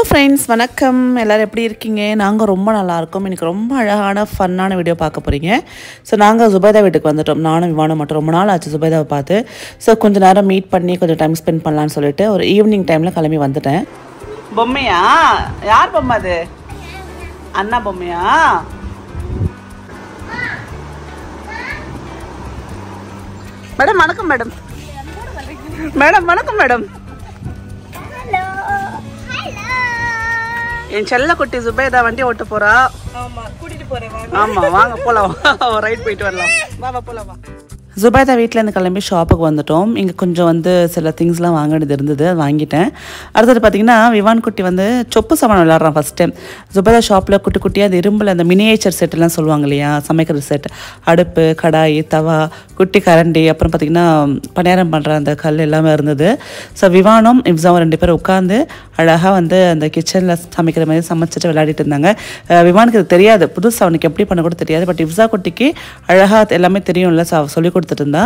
Friends வணக்கம். எல்லோரும் எப்படி இருக்கீங்க? நாங்கள் ரொம்ப நல்லாயிருக்கோம். இன்றைக்கி ரொம்ப அழகான ஃபன்னான வீடியோ பார்க்க போகிறீங்க. ஸோ நாங்கள் ஜுபைதா வீட்டுக்கு வந்துட்டோம். நானும் விமானம் மட்டும் ரொம்ப நாள் ஆச்சு ஜுபைதாவை பார்த்து. ஸோ கொஞ்சம் நேரம் மீட் பண்ணி கொஞ்சம் டைம் ஸ்பெண்ட் பண்ணலான்னு சொல்லிட்டு ஒரு ஈவினிங் டைமில் கிளம்பி வந்துட்டேன். பொம்மையா? யார் பொம்மை அது? அண்ணா பொம்மையா? மேடம் வணக்கம். மேடம் மேடம் வணக்கம். மேடம் என் செல்ல குட்டி ஜுபைதா வண்டி ஓட்ட போறா. ஆமா, கூட்டிட்டு போறேன். ஆமா, வாங்க போலாம். ரைட் போயிட்டு வரலாம். வா போலாம் வா. ஜுபைதா வீட்டிலேருந்து கிளம்பி ஷாப்புக்கு வந்துட்டோம். இங்கே கொஞ்சம் சில திங்ஸ்லாம் வாங்க வேண்டியது இருந்தது, வாங்கிட்டேன். அடுத்தது பார்த்தீங்கன்னா விவான் குட்டி சொப்பு சாமான் விளாட்றான் ஃபஸ்ட் டைம். ஜுபைதா ஷாப்பில் குட்டி குட்டியாக அந்த இரும்பில் அந்த மினியேச்சர் செட்டெல்லாம் சொல்லுவாங்க இல்லையா, சமைக்கிற செட், அடுப்பு, கடாய், தவா, குட்டி கரண்டி, அப்புறம் பார்த்திங்கன்னா பணியாரம் பண்ணுற அந்த கல் எல்லாமே இருந்தது. ஸோ விவானும் இப்ஸாவும் 2 பேரும் உட்காந்து அழகாக அந்த கிச்சனில் சமைக்கிற மாதிரி சமைச்சிட்டு விளையாடிட்டு இருந்தாங்க. விவானுக்கு இது தெரியாது, புதுசாக அவனுக்கு எப்படி பண்ண கூட தெரியாது. பட் இப்ஸா குட்டிக்கு அழகாக எல்லாமே தெரியும்ல, சொல்லி கொடுத்துட்டு இருந்தா.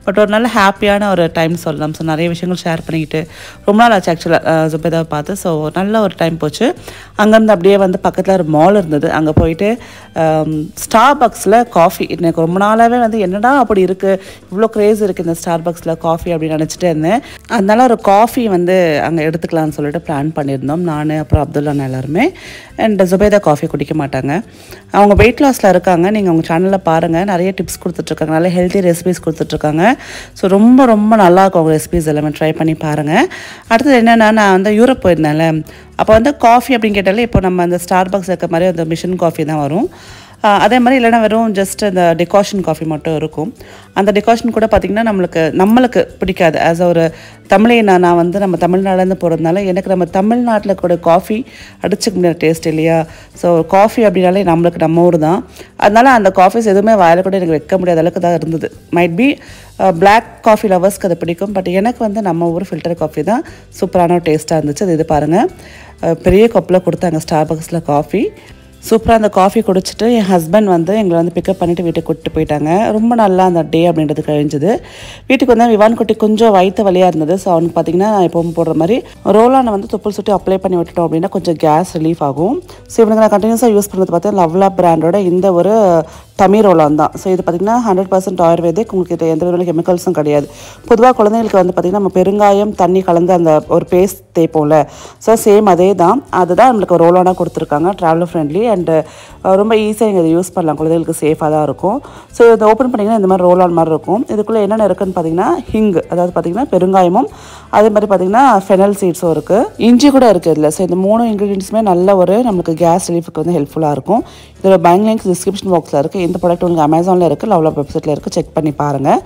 பட் ஒரு நல்ல ஹாப்பியான ஒரு டைம் சொல்லலாம். ஸோ நிறைய விஷயங்கள் ஷேர் பண்ணிக்கிட்டு ரொம்ப நாள் ஆச்சு ஆக்சுவலாக ஜுபைதாவை பார்த்து. ஸோ நல்ல ஒரு டைம் போச்சு. அங்கேருந்து அப்படியே பக்கத்தில் ஒரு மால் இருந்தது, அங்கே போயிட்டு ஸ்டார்பக்ஸில் காஃபி, எனக்கு ரொம்ப நாளாகவே என்னடா அப்படி இருக்குது, இவ்வளோ க்ரேஸ் இருக்குது இந்த ஸ்டார்பக்ஸில் காஃபி அப்படின்னு நினச்சிட்டே இருந்தேன். அதனால ஒரு காஃபி அங்கே எடுத்துக்கலான்னு சொல்லிட்டு பிளான் பண்ணியிருந்தோம், நான் அப்புறம் அப்துல்லாண்ணா எல்லாருமே. அண்ட் ஜுபைதா காஃபி குடிக்க மாட்டாங்க. அவங்க வெயிட் லாஸில் இருக்காங்க. நீங்கள் அவங்க சேனலில் பாருங்கள், நிறைய டிப்ஸ் கொடுத்துட்ருக்காங்க, நல்ல ஹெல்த்தி ரெசிபிஸ் கொடுத்துட்ருக்காங்க. ஸோ ரொம்ப ரொம்ப நல்லாயிருக்கும் அவங்க ரெசிபிஸ் எல்லாமே, ட்ரை பண்ணி பாருங்கள். அடுத்தது என்னென்னா, நான் யூரோப் போயிருந்தேன்ல, அப்போ காஃபி அப்படின்னு கேட்டாலே இப்போ நம்ம அந்த ஸ்டார்பக்ஸ் இருக்க மாதிரி அந்த மிஷின் காஃபி தான் வரும். அதே மாதிரி இல்லைனா வெறும் ஜஸ்ட் அந்த டிகாஷன் காஃபி மட்டும் இருக்கும். அந்த டிகாஷன் கூட பார்த்திங்கன்னா நம்மளுக்கு பிடிக்காது. ஆஸ் ஒரு தமிழையை நான் நம்ம தமிழ்நாடுலேருந்து போகிறதுனால எனக்கு நம்ம தமிழ்நாட்டில் கூட காஃபி அடிச்சுக்க முடியாத டேஸ்ட் இல்லையா. ஸோ காஃபி அப்படின்னாலே நம்ம ஊர் தான். அதனால் அந்த காஃபிஸ் எதுவுமே வாயில் கூட எனக்கு வைக்க முடியாத அளவுக்கு தான் இருந்தது. மைட் பி பிளாக் காஃபி லவர்ஸ்க்கு அது பிடிக்கும். பட் எனக்கு நம்ம ஊர் ஃபில்டர் காஃபி தான் சூப்பரான டேஸ்ட்டாக இருந்துச்சு. அது இது பாருங்கள், பெரிய கப்பில் கொடுத்தாங்க ஸ்டார்பக்ஸில் காஃபி. சூப்பராக அந்த காஃபி குடிச்சிட்டு என் ஹஸ்பண்ட் எங்களை பிக்கப் பண்ணிவிட்டு வீட்டுக்கு கூப்பிட்டு போயிட்டாங்க. ரொம்ப நல்லா அந்த டே அப்படின்றது கழிஞ்சுது. வீட்டுக்கு விவான் குட்டி கொஞ்சம் வயிற்று வலியாக இருந்தது. ஸோ அவனுக்கு பார்த்திங்கன்னா எப்பவும் போடுற மாதிரி ரோலானை துப்புள் சுட்டி அப்ளை பண்ணி விட்டுட்டோம் அப்படின்னா கொஞ்சம் கேஸ் ரிலீஃப் ஆகும். ஸோ இவனுக்கு நான் கண்டினியூஸாக யூஸ் பண்ணுறது பார்த்தா லவ்லா பிராண்டோட இந்த ஒரு டமி ரோலான் தான். ஸோ இது பார்த்திங்கன்னா 100% ஆயுர்வேதிக், உங்களுக்கு இது எந்த விதமான கெமிக்கல்ஸும் கிடையாது. பொதுவாக குழந்தைங்களுக்கு பார்த்திங்கன்னா நம்ம பெருங்காயம் தண்ணி கலந்து அந்த ஒரு பேஸ்ட் தேய்ப்போம்ல, ஸோ சேம் அதே தான். அதுதான் நம்மளுக்கு ரோலானாக கொடுத்துருக்காங்க, ட்ராவலர் ஃப்ரெண்ட்லி அண்டு ரொம்ப ஈஸியாக நீங்கள் இதை யூஸ் பண்ணலாம், குழந்தைகளுக்கு சேஃபாக தான் இருக்கும். ஸோ இதை ஓப்பன் பண்ணிங்கன்னா இந்த மாதிரி ரோலான் மாதிரி இருக்கும். இதுக்குள்ளே என்னென்ன இருக்குதுன்னு பார்த்திங்கன்னா ஹிங், அதாவது பார்த்திங்கன்னா பெருங்காயமும், அதே மாதிரி பார்த்திங்கன்னா ஃபெனல் சீட்ஸும் இருக்குது, இஞ்சி கூட இருக்குது இதில். ஸோ இந்த 3 இன்க்ரீடியன்ஸுமே நல்ல ஒரு நம்மளுக்கு கேஸ் ரிலீஃபுக்கு ஹெல்ப்ஃபுல்லாக இருக்கும். இதோட பேங்க் லிங்க்ஸ் டிஸ்கிரிப்ஷன் பாக்ஸில் இருக்குது. இந்த ப்ராடக்ட் உங்களுக்கு அமேசானில் இருக்குது, லவ்லா வெப்சைட்டில் இருக்குது, செக் பண்ணி பாருங்கள்.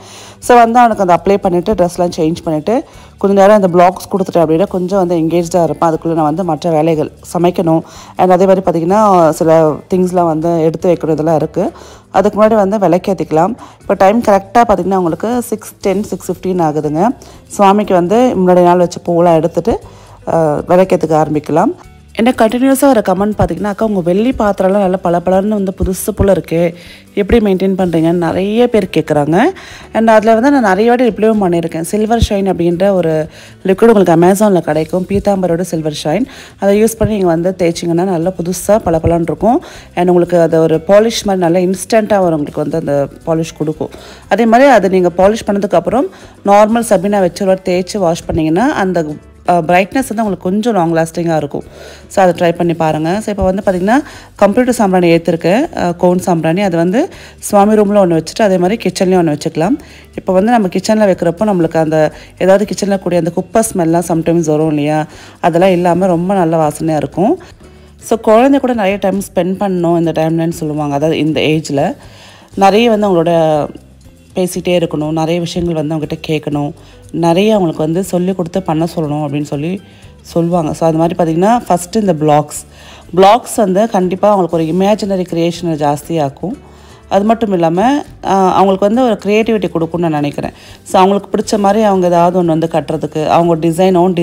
ஸோ அவனுக்கு அந்த அப்ளை பண்ணிவிட்டு ட்ரெஸ்லாம் சேஞ்ச் பண்ணிவிட்டு கொஞ்சம் நேரம் அந்த பிளாக்ஸ் கொடுத்துட்டேன் அப்படின்னா கொஞ்சம் எங்கேஜாக இருப்பேன். அதுக்குள்ளே நான் மற்ற வேலைகள் சமைக்கணும் அண்ட் அதே மாதிரி பார்த்திங்கன்னா சில திங்ஸ்லாம் எடுத்து வைக்கணும், இதெல்லாம் இருக்குது. அதுக்கு முன்னாடி விளக்கேற்றிக்கலாம். இப்போ டைம் கரெக்டாக பார்த்திங்கன்னா உங்களுக்கு 6:10 6:15 ஆகுதுங்க. சுவாமிக்கு முன்னாடி நாள் வச்ச பூவெலாம் எடுத்துகிட்டு விளக்கேற்றுக்க ஆரம்பிக்கலாம். என்ன கண்டினியூஸாக ஒரு கமெண்ட் பார்த்திங்கன்னா, அக்கா உங்கள் வெள்ளி பாத்திரம்லாம் நல்லா பளபளன்னு புதுசு போல் இருக்குது, எப்படி மெயின்டைன் பண்ணுறீங்கன்னு நிறைய பேர் கேட்குறாங்க. அண்ட் அதில் நான் நிறைய வாட்டி ரிப்ளைவும் பண்ணியிருக்கேன். சில்வர் ஷைன் அப்படின்ற ஒரு லிக்விட் உங்களுக்கு அமேசானில் கிடைக்கும், பீதாம்பரோட சில்வர் ஷைன். அதை யூஸ் பண்ணி நீங்கள் தேய்ச்சிங்கன்னா நல்லா புதுசாக பளபளன்னு இருக்கும். அண்ட் உங்களுக்கு அதை ஒரு பாலிஷ் மாதிரி நல்லா இன்ஸ்டண்ட்டாக உங்களுக்கு அந்த பாலிஷ் கொடுக்கும். அதே மாதிரி அதை நீங்கள் பாலிஷ் பண்ணதுக்கப்புறம் நார்மல் சபினா வச்சு ஒரு தேய்ச்சி வாஷ் பண்ணிங்கன்னா அந்த பிரைட்னஸ் உங்களுக்கு கொஞ்சம் லாங் லாஸ்டிங்காக இருக்கும். ஸோ அதை ட்ரை பண்ணி பாருங்கள். ஸோ இப்போ பார்த்திங்கன்னா கம்ப்யூட்டர் சாம்பிராணி ஏற்றிருக்கேன், கோன் சாம்பிராணி. அது சுவாமி ரூமில் ஒன்று வச்சுட்டு அதே மாதிரி கிச்சன்லேயும் ஒன்று வச்சுக்கலாம். இப்போ நம்ம கிச்சனில் வைக்கிறப்போ நம்மளுக்கு அந்த ஏதாவது கிச்சனில் கூடிய அந்த குப்பை ஸ்மெல்லாம் சம்டைம்ஸ் வரும் இல்லையா, அதெல்லாம் இல்லாமல் ரொம்ப நல்ல வாசனையாக இருக்கும். ஸோ குழந்தை கூட நிறைய டைம் ஸ்பெண்ட் பண்ணணும் இந்த டைம்லன்னு சொல்லுவாங்க. அதாவது இந்த ஏஜில் நிறைய அவங்களோட பேசிகிட்டே இருக்கணும், நிறைய விஷயங்கள் அவங்ககிட்ட கேட்கணும், நிறைய அவங்களுக்கு சொல்லிக் கொடுத்து பண்ண சொல்லணும் அப்படின்னு சொல்லுவாங்க. ஸோ அது மாதிரி பார்த்திங்கன்னா ஃபஸ்ட்டு இந்த பிளாக்ஸ் கண்டிப்பாக அவங்களுக்கு ஒரு இமேஜினரி க்ரியேஷனை ஜாஸ்தியாக்கும். அது மட்டும் இல்லாமல் அவங்களுக்கு ஒரு க்ரியேட்டிவிட்டி கொடுக்குன்னு நான் நினைக்கிறேன். ஸோ அவங்களுக்கு பிடிச்ச மாதிரி அவங்க ஏதாவது ஒன்று கட்டுறதுக்கு அவங்க டிசைனும்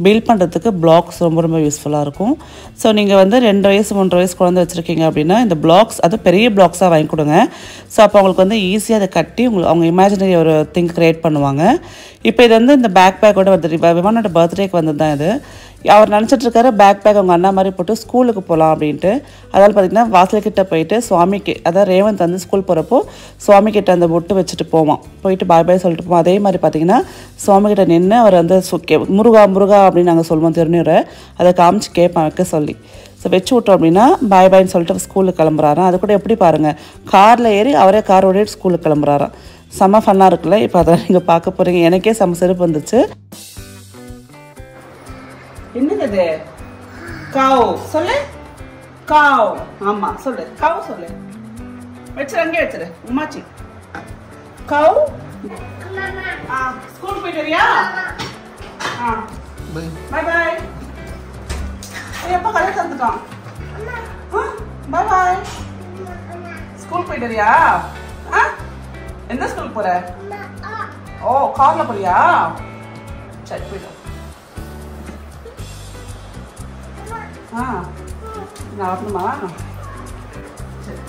பில்ட் பண்ணுறதுக்கு பிளாக்ஸ் ரொம்ப ரொம்ப யூஸ்ஃபுல்லாக இருக்கும். ஸோ நீங்கள் வந்து 2 வயசு 3 வயசு குழந்தை வச்சுருக்கீங்க அப்படின்னா இந்த பிளாக்ஸ் அது பெரிய பிளாக்ஸாக வாங்கி கொடுங்க. ஸோ அப்போ அவங்களுக்கு வந்து ஈஸியாக அதை கட்டி அவங்க இமேஜினரி ஒரு திங் க்ரியேட் பண்ணுவாங்க. இப்போ இது வந்து இந்த பேக் பேக்கோட வந்து விமானோட பர்த்டேக்கு வந்தது தான் இது. அவர் நினச்சிட்ருக்காரு பேக் அவங்க அண்ணா மாதிரி போட்டு ஸ்கூலுக்கு போகலாம் அப்படின்ட்டு. அதாவது பார்த்திங்கன்னா வாசல்கிட்ட போயிட்டு சுவாமிக்கு, அதாவது ரேவந்த் வந்து ஸ்கூல் போகிறப்போ சுவாமிக்கிட்ட அந்த பொட்டு வச்சுட்டு போவான், போயிட்டு பாய் பாய் சொல்லிட்டு போவோம். அதே மாதிரி பார்த்திங்கன்னா சுவாமிகிட்ட நின்று அவர் வந்து முருகா முருகா அப்படின்னு நாங்கள் சொல்லுவோம் திருநீரை, அதை காமிச்சு கேட்பான் வைக்க சொல்லி. ஸோ வச்சு விட்டோம் அப்படின்னா பாய் பாய்ன்னு சொல்லிட்டு ஸ்கூலுக்கு கிளம்புறாராம். அது கூட எப்படி பாருங்கள், காரில் ஏறி அவரே கார் ஓடிட்டு ஸ்கூலுக்கு கிளம்புறாராம். செம்ம ஃபன்னாக இருக்குல்ல. இப்போ அதை நீங்கள் பார்க்க போகிறீங்க. எனக்கே செம்ம சிறப்பு வந்துச்சு. என்னது இது? கவ் சொல்லு. கவ். ஆமா சொல்லு. கவ் சொல்லு. வச்சிரு, அங்கே வச்சிரு. உமாச்சி கவ். ஸ்கூல் போயிட்டு வரியா? Bye bye. எப்போ கடை தந்துட்டான்? By by. ஸ்கூல் போயிட்டு வரியா? எந்த ஸ்கூல் போற? ஓ கார்ல போறியா? சரி போயிட்டு. நான் வரணுமா? சரி.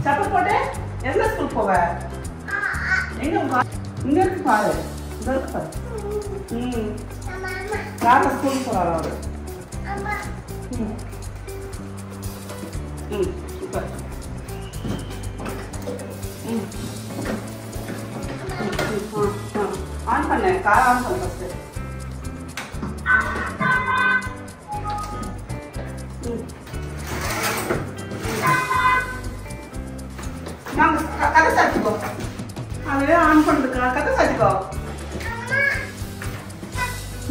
சப்பல் போட்டு எந்த ஸ்கூல் போவ? எங்க இங்க இருக்கு பாரு. இங்க இருக்கு பாரு. யார ஸ்கூல் போறாரா அவரு? சூப்பர். ஆன் பண்ணு, கார் ஆன் பண்ணு ஃபர்ஸ்ட். கதை சாத்திக்கோ. அதுவே ஆன் பண்ணுதுக்கா. கதை சாத்திக்கோ.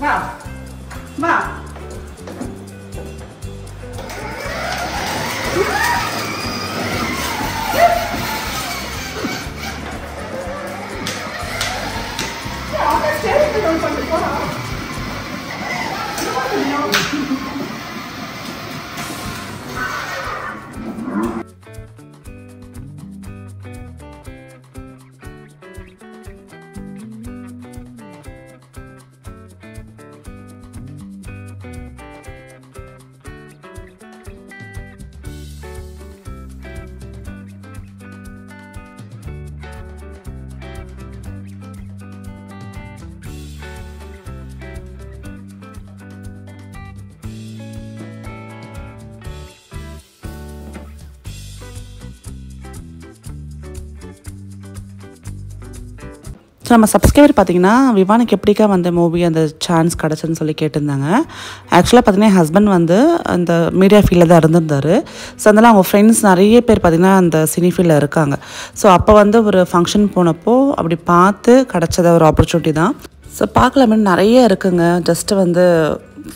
வா வா. ஸோ நம்ம சப்ஸ்கிரைபர் பார்த்திங்கன்னா விவானுக்கு எப்படிக்கா வந்த மூவி அந்த சான்ஸ் கிடச்சுன்னு சொல்லி கேட்டிருந்தாங்க. ஆக்சுவலாக பார்த்திங்கன்னா ஹஸ்பண்ட் வந்து அந்த மீடியா ஃபீல்டில் தான் இருந்திருந்தார். ஸோ அதனால் அவங்க ஃப்ரெண்ட்ஸ் நிறைய பேர் பார்த்திங்கன்னா அந்த சினி ஃபீல்டில் இருக்காங்க. ஸோ அப்போ வந்து ஒரு ஃபங்க்ஷன் போனப்போ அப்படி பார்த்து கிடச்சத ஒரு ஆப்பர்ச்சுனிட்டி தான். ஸோ பார்க்கலாமே நிறைய இருக்குங்க. ஜஸ்ட்டு வந்து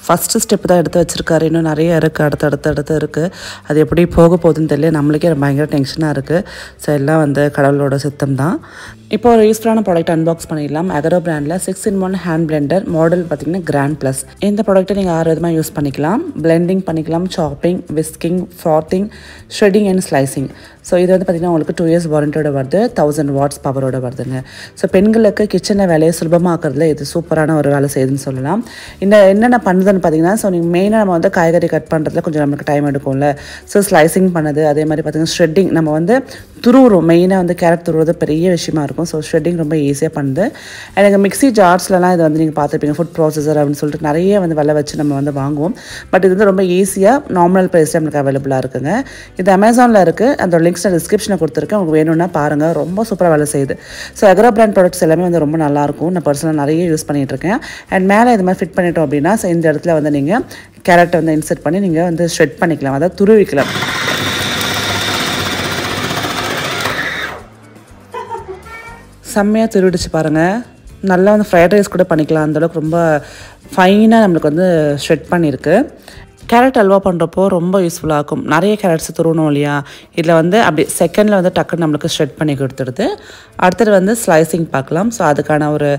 ஃபஸ்ட்டு ஸ்டெப் தான் எடுத்து வச்சுருக்காரு. இன்னும் நிறைய இருக்குது, அடுத்தடுத்து இருக்குது. அது எப்படி போக போகுதுன்னு தெரியல. நம்மளுக்கே பயங்கர டென்ஷனாக இருக்குது. ஸோ எல்லாம் வந்து கடவுளோட சித்தம் தான். இப்போ ஒரு யூஸ்ஃபுல்லான ப்ராடக்ட் அன்பாக்ஸ் பண்ணிடலாம். அகரோ பிராண்டில் 6-in-1 ஹேண்ட் பிளெண்டர் மாடல் பார்த்திங்கன்னா கிராண்ட் ப்ளஸ். இந்த ப்ராடக்ட்டை நீங்கள் 6 விதமாக யூஸ் பண்ணிக்கலாம். பிளெண்டிங் பண்ணிக்கலாம், chopping, whisking, frothing, shredding and slicing. So இது வந்து பார்த்திங்கன்னா உங்களுக்கு 2 years வாரண்டியோட வருது, 1000 watts பவரோட வருதுங்க. ஸோ பெண்களுக்கு கிச்சனில் வேலையை சுலபமாக்குறதுல இது சூப்பரான ஒரு வேலை செய்யுதுன்னு சொல்லலாம். இந்த என்னென்ன பண்ணுதுன்னு பார்த்தீங்கன்னா, ஸோ நீங்கள் மெயினாக நம்ம வந்து காய்கறி கட் பண்ணுறதுல கொஞ்சம் நமக்கு டைம் எடுக்கும்ல. ஸோ ஸ்லைசிங் பண்ணுது, அதே மாதிரி பார்த்திங்கன்னா ஷ்ரெட்டிங், நம்ம வந்து துருவுறோம். மெயினாக வந்து கேரட் துருவுறது பெரிய விஷயமா இருக்கும். ஸோ ஷ்ரெட்டிங் ரொம்ப ஈஸியாக பண்ணுது. எனக்கு மிக்ஸி ஜார்ஸ்லலாம் இது வந்து நீங்கள் பார்த்துருப்பீங்க, ஃபுட் ப்ராசஸர் அப்படின்னு சொல்லிட்டு நிறைய வந்து விலை வச்சு நம்ம வந்து வாங்குவோம். பட் இது வந்து ரொம்ப ஈஸியாக நார்மல் ப்ரைஸில் நம்மளுக்கு அவைலபிளாக இருக்குங்க. இது அமேசானில் இருக்குது. அந்த லிங்க்ஸ் நான் டிஸ்கிரிப்ஷனில் கொடுத்துருக்கேன், உங்களுக்கு வேணும்னா பாருங்கள். ரொம்ப சூப்பராக வேலை செய்யுது. ஸோ அக்ரோ பிராண்ட் ப்ராடக்ட்ஸ் எல்லாமே வந்து ரொம்ப நல்லாயிருக்கும். நான் பர்சனலாக நிறைய யூஸ் பண்ணிகிட்ருக்கேன். அண்ட் மேலே இது மாதிரி ஃபிட் பண்ணிட்டோம் அப்படின்னா ஸோ இந்த இடத்துல வந்து நீங்கள் கேரட்டை வந்து இன்சர்ட் பண்ணி நீங்கள் வந்து ஷ்ரெட் பண்ணிக்கலாம், அதாவது துருவிக்கலாம். செம்மையாக துருவிடுச்சு பாருங்கள். நல்லா வந்து ஃப்ரைட் ரைஸ் கூட பண்ணிக்கலாம், அந்தளவுக்கு ரொம்ப ஃபைனாக நம்மளுக்கு வந்து ஷ்ரெட் பண்ணியிருக்கு. கேரட் அல்வா பண்ணுறப்போ ரொம்ப யூஸ்ஃபுல்லாக இருக்கும். நிறைய கேரட்ஸ் துருவணும் இல்லையா, இதில் வந்து அப்படி செகண்டில் வந்து டக்குன்னு நம்மளுக்கு ஷ்ரெட் பண்ணி கொடுத்துடுது. அடுத்தது வந்து ஸ்லைசிங் பார்க்கலாம். ஸோ அதுக்கான ஒரு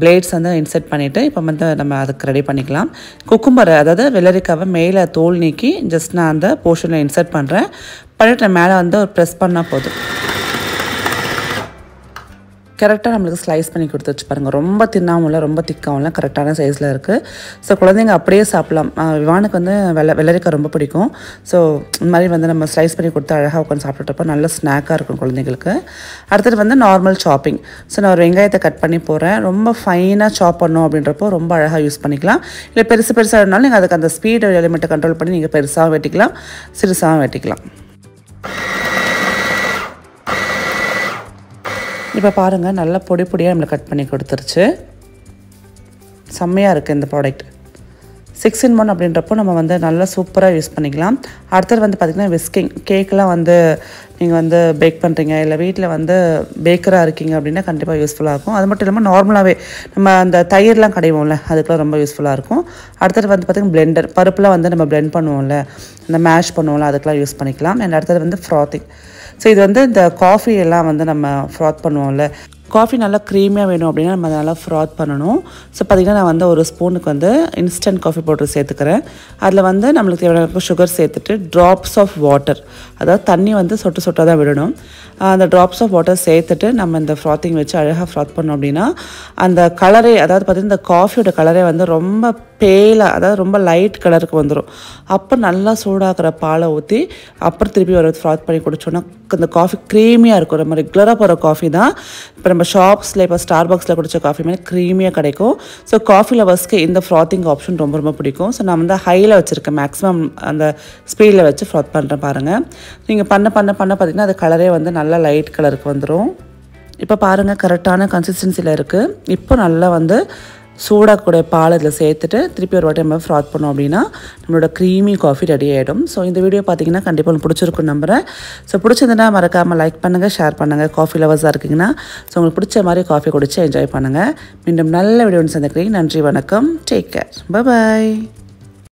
பிளேட்ஸ் வந்து இன்செர்ட் பண்ணிவிட்டு இப்போ வந்து நம்ம அதுக்கு ரெடி பண்ணிக்கலாம். குக்கும்பரை, அதாவது வெள்ளரிக்காவை மேலே தோல் நீக்கி ஜஸ்ட் நான் அந்த போர்ஷனில் இன்செர்ட் பண்ணிட்டு மேலே வந்து ஒரு ப்ரெஸ் பண்ணால் போதும். கரெக்டாக நம்மளுக்கு ஸ்லைஸ் பண்ணி கொடுத்து வச்சு பாருங்கள். ரொம்ப தின்னாமல் இல்லை, ரொம்ப திக்காகவும் இல்லை, கரெக்டான சைஸில் இருக்குது. ஸோ குழந்தைங்க அப்படியே சாப்பிட்லாம். விவானுக்கு வந்து வெள்ளரிக்காய் ரொம்ப பிடிக்கும். ஸோ இந்த மாதிரி வந்து நம்ம ஸ்லைஸ் பண்ணி கொடுத்து அழகாக உட்காந்து சாப்பிட்டுட்டப்போ நல்ல ஸ்நாக்காக இருக்கும் குழந்தைங்களுக்கு. அடுத்தது வந்து நார்மல் சாப்பிங். ஸோ நான் ஒரு வெங்காயத்தை கட் பண்ணி போகிறேன். ரொம்ப ஃபைனாக சாப் பண்ணோம் அப்படின்றப்போ ரொம்ப அழகாக யூஸ் பண்ணிக்கலாம். இல்லை பெருசாக இருந்தாலும் நீங்கள் அதுக்கு அந்த ஸ்பீட் எலிமெண்ட்டை கண்ட்ரோல் பண்ணி நீங்கள் பெருசாகவும் வெட்டிக்கலாம், சிறுசாகவும் வெட்டிக்கலாம். இப்போ பாருங்கள், நல்லா பொடி பொடியாக நம்மளை கட் பண்ணி கொடுத்துருச்சு. செம்மையாக இருக்குது இந்த ப்ராடக்ட். 6-in-1 அப்படின்றப்போ நம்ம வந்து நல்லா சூப்பராக யூஸ் பண்ணிக்கலாம். அடுத்தது வந்து பார்த்திங்கன்னா விஸ்கிங். கேக்கெலாம் வந்து நீங்கள் வந்து பேக் பண்ணுறீங்க, இல்லை வீட்டில் வந்து பேக்கராக இருக்கீங்க அப்படின்னா கண்டிப்பாக யூஸ்ஃபுல்லாக இருக்கும். அது மட்டும் இல்லாமல் நார்மலாகவே நம்ம அந்த தயிர்லாம் கடைவோம்ல, அதுக்கெலாம் ரொம்ப யூஸ்ஃபுல்லாக இருக்கும். அடுத்தது வந்து பார்த்திங்கன்னா பிளெண்டர். பருப்புலாம் வந்து நம்ம பிளெண்ட் பண்ணுவோம்ல, அந்த மேஷ் பண்ணுவோம்ல, அதுக்கெலாம் யூஸ் பண்ணிக்கலாம். அண்ட் அடுத்தது வந்து ஃப்ராத்திங். ஸோ இது வந்து இந்த காஃபி எல்லாம் வந்து நம்ம ஃப்ராத் பண்ணுவோம்ல, காஃபி நல்லா க்ரீமியாக வேணும் அப்படின்னா நம்ம நல்லா ஃப்ராத் பண்ணணும். ஸோ பார்த்திங்கன்னா நான் வந்து ஒரு ஸ்பூனுக்கு வந்து இன்ஸ்டன்ட் காஃபி பவுடர் சேர்த்துக்கிறேன். அதில் வந்து நம்மளுக்கு தேவையான சுகர் சேர்த்துட்டு ட்ராப்ஸ் ஆஃப் வாட்டர், அதாவது தண்ணி வந்து சொட்டு சொட்டாக தான் விடணும். அந்த ட்ராப்ஸ் ஆஃப் வாட்டர் சேர்த்துட்டு நம்ம இந்த ஃப்ராத்திங் வச்சு அழகாக ஃப்ராத் பண்ணோம் அப்படின்னா அந்த கலரே, அதாவது பார்த்திங்கன்னா இந்த காஃபியோட கலரே வந்து ரொம்ப பேலாக, அதாவது ரொம்ப லைட் கலருக்கு வந்துடும். அப்போ நல்லா சூடாகிற பாலை ஊற்றி அப்புறம் திருப்பி ஒரு ஃப்ராத் பண்ணி குடிச்சோன்னா இந்த காஃபி க்ரீமியாக இருக்கும். நம்ம ரெகுலராக போகிற காஃபி தான் இப்போ நம்ம ஷாப்ஸில், இப்போ ஸ்டார்பக்ஸில் குடித்த காஃபி மாதிரி க்ரீமியாக கிடைக்கும். ஸோ காஃபி லவர்ஸ்க்கு இந்த ஃப்ராத்திங் ஆப்ஷன் ரொம்ப ரொம்ப பிடிக்கும். ஸோ நான் வந்து ஹையில் வச்சுருக்கேன், மேக்ஸிமம் அந்த ஸ்பீடில் வச்சு ஃப்ராத் பண்ணுறேன் பாருங்கள். நீங்கள் பண்ண பார்த்திங்கன்னா அது கலரே வந்து நல்லா லைட் கலருக்கு வந்துடும். இப்போ பாருங்கள், கரெக்டான கன்சிஸ்டன்சியில் இருக்குது. இப்போ நல்லா வந்து சூடாகக்கூடிய பால் இதில் சேர்த்துட்டு திருப்பி ஒரு வாட்டி நம்ம ஃப்ராத் பண்ணோம் அப்படின்னா நம்மளோட க்ரீமி காஃபி ரெடி ஆகிடும். ஸோ இந்த வீடியோ பார்த்தீங்கன்னா கண்டிப்பாக உங்களுக்கு பிடிச்சிருக்கும் நம்புகிறேன். ஸோ பிடிச்சிருந்தா மறக்காமல் லைக் பண்ணுங்கள், ஷேர் பண்ணுங்கள். காஃபி லவர்ஸாக இருக்கீங்கன்னா ஸோ உங்களுக்கு பிடிச்ச மாதிரி காஃபி குடிச்சு என்ஜாய் பண்ணுங்கள். மீண்டும் நல்ல வீடியோன்னு சந்திக்கிறேன். நன்றி, வணக்கம், டேக் கேர், பை பாய்.